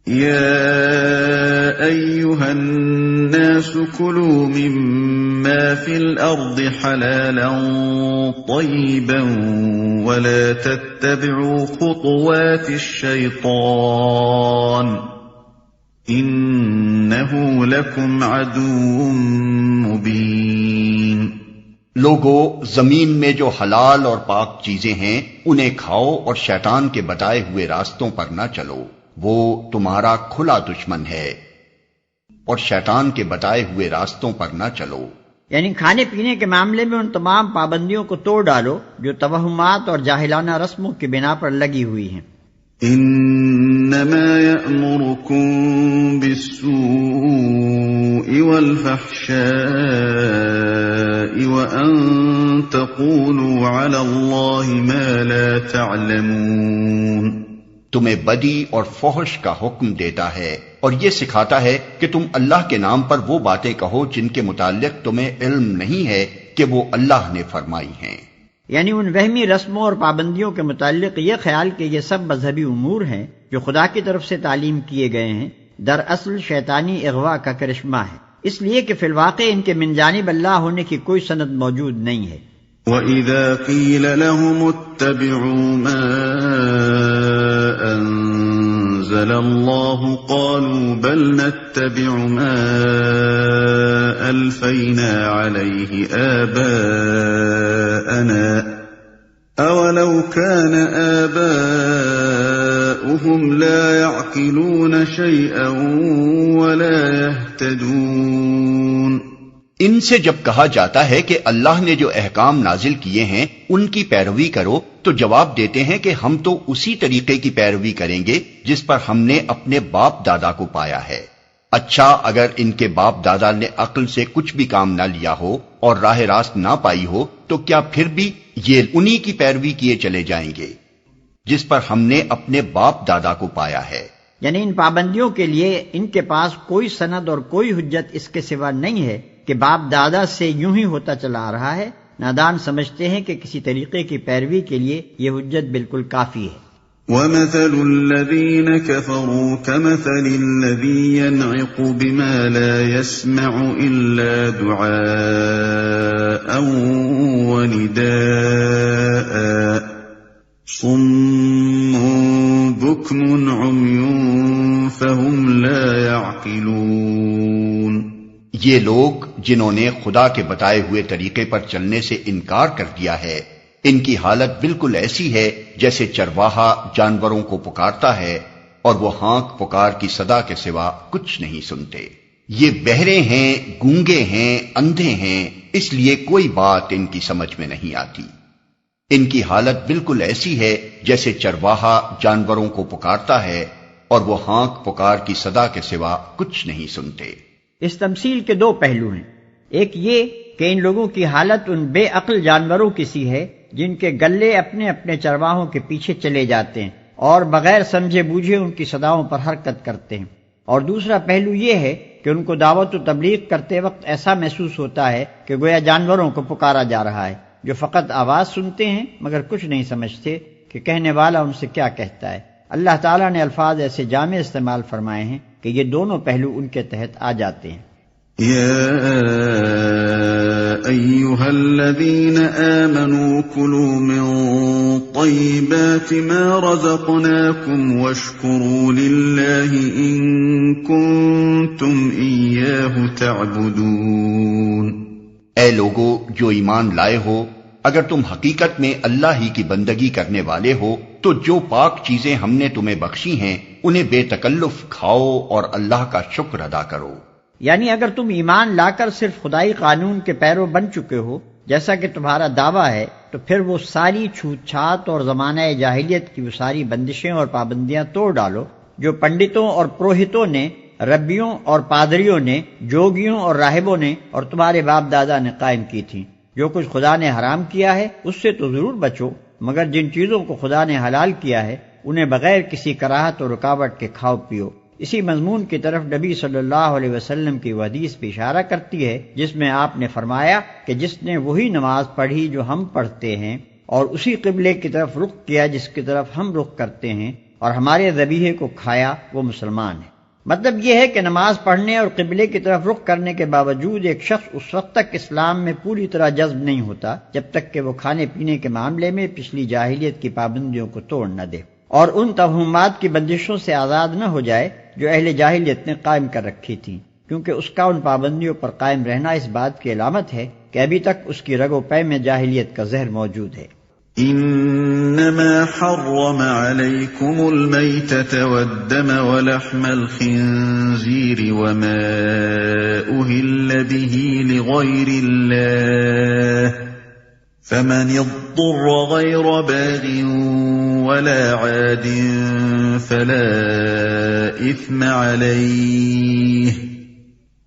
يا أيها الناس كلوا مما في الأرض حلالا طيبا ولا تتبعوا خطوات الشيطان إنه لكم عدو مبين۔ لوگو، زمین میں جو حلال اور پاک چیزیں ہیں انہیں کھاؤ اور شیطان کے بتائے ہوئے راستوں پر نہ چلو، وہ تمہارا کھلا دشمن ہے، اور شیطان کے بتائے ہوئے راستوں پر نہ چلو۔ یعنی کھانے پینے کے معاملے میں ان تمام پابندیوں کو توڑ ڈالو جو توہمات اور جاہلانہ رسموں کی بنا پر لگی ہوئی ہیں۔ انما یأمرکم بالسوء والفحشاء وان تقولوا علی اللہ ما لا تعلمون۔ تمہیں بدی اور فحش کا حکم دیتا ہے اور یہ سکھاتا ہے کہ تم اللہ کے نام پر وہ باتیں کہو جن کے متعلق تمہیں علم نہیں ہے کہ وہ اللہ نے فرمائی ہیں۔ یعنی ان وہمی رسموں اور پابندیوں کے متعلق یہ خیال کہ یہ سب مذہبی امور ہیں جو خدا کی طرف سے تعلیم کیے گئے ہیں، دراصل شیطانی اغوا کا کرشمہ ہے، اس لیے کہ فی الواقع ان کے من جانب اللہ ہونے کی کوئی سند موجود نہیں ہے۔ وَإِذَا قِيلَ لَهُمُ اتَّبِعُوا مَا أَنزَلَ اللَّهُ قَالُوا بَلْ نَتَّبِعُ مَا أَلْفَيْنَا عَلَيْهِ آبَاءَنَا أَوَلَوْ كَانَ آبَاؤُهُمْ لَا يَعْقِلُونَ شَيْئًا وَلَا يَهْتَدُونَ۔ ان سے جب کہا جاتا ہے کہ اللہ نے جو احکام نازل کیے ہیں ان کی پیروی کرو تو جواب دیتے ہیں کہ ہم تو اسی طریقے کی پیروی کریں گے جس پر ہم نے اپنے باپ دادا کو پایا ہے۔ اچھا، اگر ان کے باپ دادا نے عقل سے کچھ بھی کام نہ لیا ہو اور راہ راست نہ پائی ہو تو کیا پھر بھی یہ انہی کی پیروی کیے چلے جائیں گے جس پر ہم نے اپنے باپ دادا کو پایا ہے۔ یعنی ان پابندیوں کے لیے ان کے پاس کوئی سند اور کوئی حجت اس کے سوا نہیں ہے کہ باپ دادا سے یوں ہی ہوتا چلا آ رہا ہے۔ نادان سمجھتے ہیں کہ کسی طریقے کی پیروی کے لیے یہ حجت بالکل کافی ہے۔ وَمَثَلُ الَّذِينَ كَفَرُوا كَمَثَلِ الَّذِي يَنْعِقُ بِمَا لَا يَسْمَعُ إِلَّا دُعَاءً وَنِدَاءً صُمٌّ بُكْمٌ عُمْيٌ فَهُمْ لَا يَعْقِلُونَ۔ یہ لوگ جنہوں نے خدا کے بتائے ہوئے طریقے پر چلنے سے انکار کر دیا ہے، ان کی حالت بالکل ایسی ہے جیسے چرواہا جانوروں کو پکارتا ہے اور وہ ہانک پکار کی صدا کے سوا کچھ نہیں سنتے۔ یہ بہرے ہیں، گونگے ہیں، اندھے ہیں، اس لیے کوئی بات ان کی سمجھ میں نہیں آتی۔ ان کی حالت بالکل ایسی ہے جیسے چرواہا جانوروں کو پکارتا ہے اور وہ ہانک پکار کی صدا کے سوا کچھ نہیں سنتے۔ اس تمثیل کے دو پہلو ہیں، ایک یہ کہ ان لوگوں کی حالت ان بے عقل جانوروں کی سی ہے جن کے گلے اپنے اپنے چرواہوں کے پیچھے چلے جاتے ہیں اور بغیر سمجھے بوجھے ان کی صداؤں پر حرکت کرتے ہیں، اور دوسرا پہلو یہ ہے کہ ان کو دعوت و تبلیغ کرتے وقت ایسا محسوس ہوتا ہے کہ گویا جانوروں کو پکارا جا رہا ہے، جو فقط آواز سنتے ہیں مگر کچھ نہیں سمجھتے کہ کہنے والا ان سے کیا کہتا ہے۔ اللہ تعالیٰ نے الفاظ ایسے جامع استعمال فرمائے ہیں کہ یہ دونوں پہلو ان کے تحت آ جاتے ہیں۔ یا ایھا الذین آمنوا کلوا من طیبات ما رزقناکم واشکروا للہ ان کنتم ایاہ تعبدون۔ اے لوگو جو ایمان لائے ہو، اگر تم حقیقت میں اللہ ہی کی بندگی کرنے والے ہو تو جو پاک چیزیں ہم نے تمہیں بخشی ہیں انہیں بے تکلف کھاؤ اور اللہ کا شکر ادا کرو۔ یعنی اگر تم ایمان لا کر صرف خدائی قانون کے پیرو بن چکے ہو جیسا کہ تمہارا دعویٰ ہے تو پھر وہ ساری چھوت چھات اور زمانہ جاہلیت کی وہ ساری بندشیں اور پابندیاں توڑ ڈالو جو پنڈتوں اور پروہتوں نے، ربیوں اور پادریوں نے، جوگیوں اور راہبوں نے اور تمہارے باپ دادا نے قائم کی تھیں۔ جو کچھ خدا نے حرام کیا ہے اس سے تو ضرور بچو، مگر جن چیزوں کو خدا نے حلال کیا ہے انہیں بغیر کسی کراہت اور رکاوٹ کے کھاؤ پیو۔ اسی مضمون کی طرف نبی صلی اللہ علیہ وسلم کی وہ حدیث بھی اشارہ کرتی ہے جس میں آپ نے فرمایا کہ جس نے وہی نماز پڑھی جو ہم پڑھتے ہیں اور اسی قبلے کی طرف رخ کیا جس کی طرف ہم رخ کرتے ہیں اور ہمارے ذبیحے کو کھایا وہ مسلمان ہے۔ مطلب یہ ہے کہ نماز پڑھنے اور قبلے کی طرف رخ کرنے کے باوجود ایک شخص اس وقت تک اسلام میں پوری طرح جذب نہیں ہوتا جب تک کہ وہ کھانے پینے کے معاملے میں پچھلی جاہلیت کی پابندیوں کو توڑ نہ دے اور ان توہمات کی بندشوں سے آزاد نہ ہو جائے جو اہل جاہلیت نے قائم کر رکھی تھیں، کیونکہ اس کا ان پابندیوں پر قائم رہنا اس بات کی علامت ہے کہ ابھی تک اس کی رگ و پے میں جاہلیت کا زہر موجود ہے۔ انما حرم عليكم الميتة والدم ولحم الخنزير وما أهل به لغير الله فمن اضطر غير باغ ولا عاد فلا إثم عليه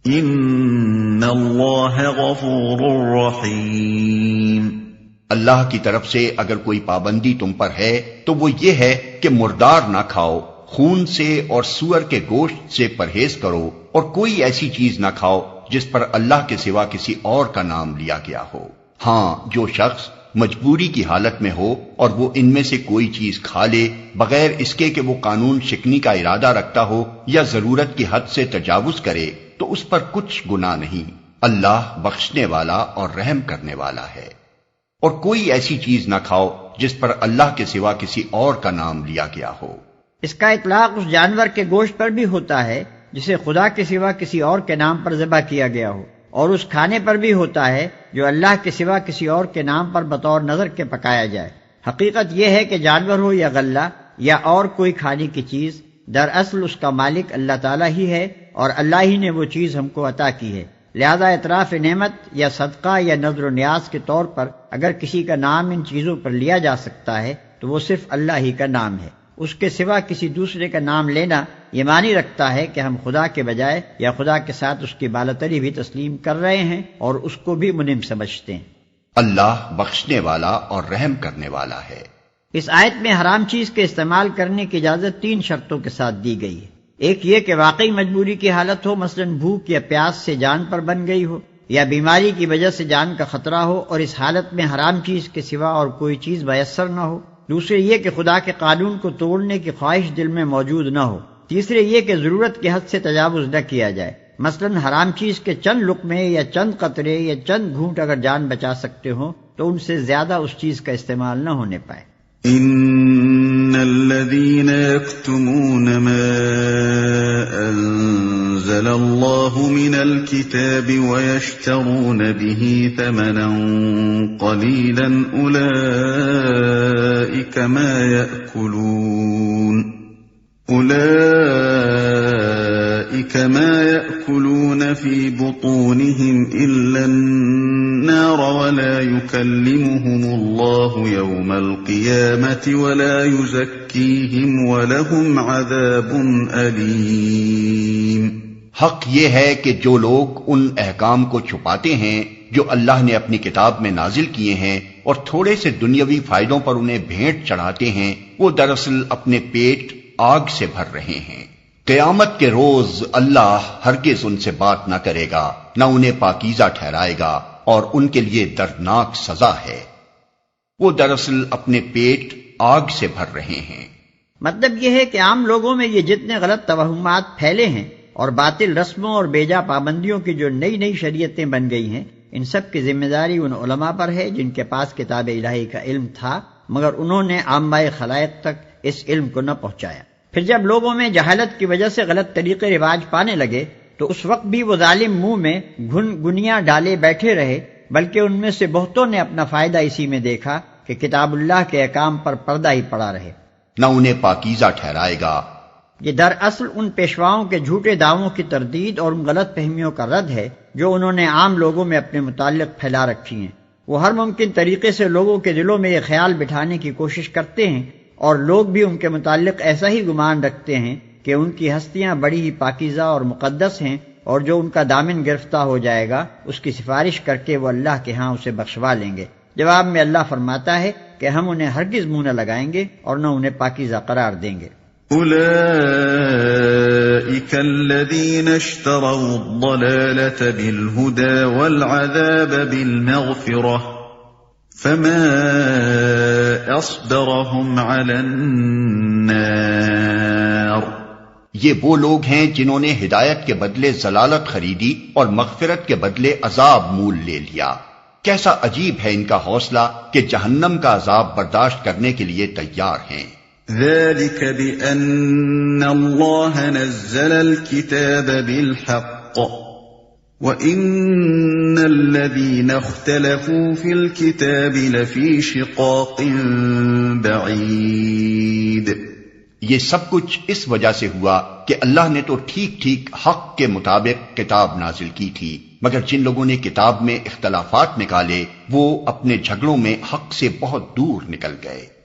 ان اللہ غفور رحیم۔ اللہ کی طرف سے اگر کوئی پابندی تم پر ہے تو وہ یہ ہے کہ مردار نہ کھاؤ، خون سے اور سور کے گوشت سے پرہیز کرو، اور کوئی ایسی چیز نہ کھاؤ جس پر اللہ کے سوا کسی اور کا نام لیا گیا ہو۔ ہاں، جو شخص مجبوری کی حالت میں ہو اور وہ ان میں سے کوئی چیز کھا لے بغیر اس کے کہ وہ قانون شکنی کا ارادہ رکھتا ہو یا ضرورت کی حد سے تجاوز کرے تو اس پر کچھ گناہ نہیں، اللہ بخشنے والا اور رحم کرنے والا ہے۔ اور کوئی ایسی چیز نہ کھاؤ جس پر اللہ کے سوا کسی اور کا نام لیا گیا ہو۔ اس کا اطلاق اس جانور کے گوشت پر بھی ہوتا ہے جسے خدا کے سوا کسی اور کے نام پر ذبح کیا گیا ہو، اور اس کھانے پر بھی ہوتا ہے جو اللہ کے سوا کسی اور کے نام پر بطور نظر کے پکایا جائے۔ حقیقت یہ ہے کہ جانور ہو یا غلہ یا اور کوئی کھانے کی چیز، دراصل اس کا مالک اللہ تعالیٰ ہی ہے اور اللہ ہی نے وہ چیز ہم کو عطا کی ہے، لہذا اعتراف نعمت یا صدقہ یا نذر و نیاز کے طور پر اگر کسی کا نام ان چیزوں پر لیا جا سکتا ہے تو وہ صرف اللہ ہی کا نام ہے۔ اس کے سوا کسی دوسرے کا نام لینا یہ معنی رکھتا ہے کہ ہم خدا کے بجائے یا خدا کے ساتھ اس کی بالاتری بھی تسلیم کر رہے ہیں اور اس کو بھی منعم سمجھتے ہیں۔ اللہ بخشنے والا اور رحم کرنے والا ہے۔ اس آیت میں حرام چیز کے استعمال کرنے کی اجازت 3 شرطوں کے ساتھ دی گئی ہے۔ ایک یہ کہ واقعی مجبوری کی حالت ہو، مثلا بھوک یا پیاس سے جان پر بن گئی ہو یا بیماری کی وجہ سے جان کا خطرہ ہو اور اس حالت میں حرام چیز کے سوا اور کوئی چیز میسر نہ ہو۔ دوسرے یہ کہ خدا کے قانون کو توڑنے کی خواہش دل میں موجود نہ ہو۔ تیسرے یہ کہ ضرورت کی حد سے تجاوز نہ کیا جائے، مثلا حرام چیز کے چند لقمے یا چند قطرے یا چند گھونٹ اگر جان بچا سکتے ہوں تو ان سے زیادہ اس چیز کا استعمال نہ ہونے پائے۔ ان الذين يكتمون ما انزل الله من الكتاب ويشترون به ثمنا قليلا اولئك ما يأكلون في بطونهم إلا النار ولا يكلمهم الله يوم القيامة ولا يزكيهم ولهم عذاب أليم۔ حق یہ ہے کہ جو لوگ ان احکام کو چھپاتے ہیں جو اللہ نے اپنی کتاب میں نازل کیے ہیں اور تھوڑے سے دنیاوی فائدوں پر انہیں بھیٹ چڑھاتے ہیں، وہ دراصل اپنے پیٹ آگ سے بھر رہے ہیں۔ قیامت کے روز اللہ ہرگز ان سے بات نہ کرے گا، نہ انہیں پاکیزہ ٹھہرائے گا، اور ان کے لیے دردناک سزا ہے۔ وہ دراصل اپنے پیٹ آگ سے بھر رہے ہیں۔ مطلب یہ ہے کہ عام لوگوں میں یہ جتنے غلط توہمات پھیلے ہیں اور باطل رسموں اور بیجا پابندیوں کی جو نئی نئی شریعتیں بن گئی ہیں، ان سب کی ذمہ داری ان علماء پر ہے جن کے پاس کتاب الہی کا علم تھا، مگر انہوں نے عامہ خلائق تک اس علم کو نہ پہنچایا۔ پھر جب لوگوں میں جہالت کی وجہ سے غلط طریقے رواج پانے لگے تو اس وقت بھی وہ ظالم منہ میں گنیاں ڈالے بیٹھے رہے، بلکہ ان میں سے بہتوں نے اپنا فائدہ اسی میں دیکھا کہ کتاب اللہ کے احکام پر پردہ ہی پڑا رہے، نہ انہیں پاکیزہ ٹھہرائے گا۔ یہ دراصل ان پیشواؤں کے جھوٹے دعووں کی تردید اور ان غلط فہمیوں کا رد ہے جو انہوں نے عام لوگوں میں اپنے متعلق پھیلا رکھی ہیں۔ وہ ہر ممکن طریقے سے لوگوں کے دلوں میں یہ خیال بٹھانے کی کوشش کرتے ہیں اور لوگ بھی ان کے متعلق ایسا ہی گمان رکھتے ہیں کہ ان کی ہستیاں بڑی ہی پاکیزہ اور مقدس ہیں، اور جو ان کا دامن گرفتہ ہو جائے گا اس کی سفارش کر کے وہ اللہ کے ہاں اسے بخشوا لیں گے۔ جواب میں اللہ فرماتا ہے کہ ہم انہیں ہرگز منہ نہ لگائیں گے اور نہ انہیں پاکیزہ قرار دیں گے۔ أولئك الذين اشتروا الضلالة بالهدى والعذاب بالمغفرة فما فأصبرهم على النار. یہ وہ لوگ ہیں جنہوں نے ہدایت کے بدلے ضلالت خریدی اور مغفرت کے بدلے عذاب مول لے لیا. کیسا عجیب ہے ان کا حوصلہ کہ جہنم کا عذاب برداشت کرنے کے لیے تیار ہیں. ذلك بأن الله نزل الكتاب بالحق وإن الذين اختلفوا في الكتاب لفي شقاق بعيد. یہ سب کچھ اس وجہ سے ہوا کہ اللہ نے تو ٹھیک ٹھیک حق کے مطابق کتاب نازل کی تھی، مگر جن لوگوں نے کتاب میں اختلافات نکالے وہ اپنے جھگڑوں میں حق سے بہت دور نکل گئے.